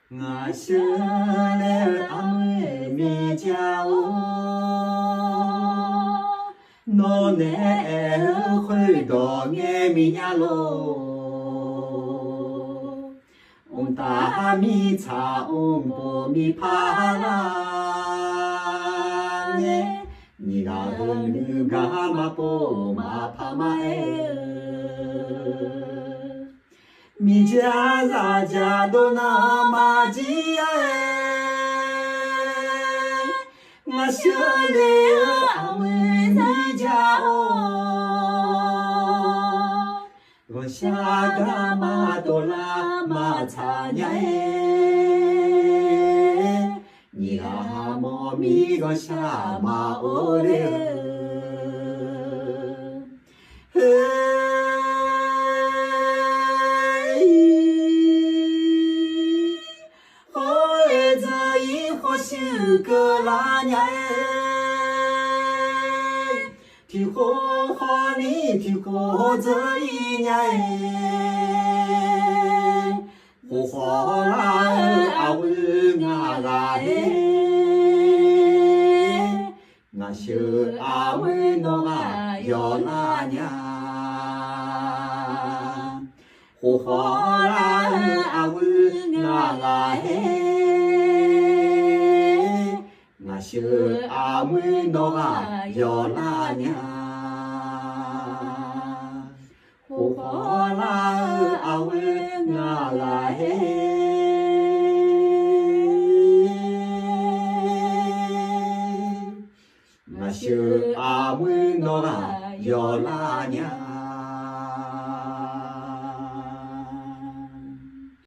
我心里阿妹咪家哦，我奈回到俺咪家喽，我大米茶，我不米怕啦，你个女个嘛不嘛怕嘛米家大家都那么急我心里安慰你家哦，我下个嘛都拉嘛擦呀你阿莫米个下嘛哦嘞。修个拉年提火花你提火这一年火花啦阿为阿拉我修阿为侬啊要拉年火花啦阿为阿拉修阿妹侬啊要拉娘，火花啦阿喂阿拉嘿，我修阿妹侬啊要拉娘。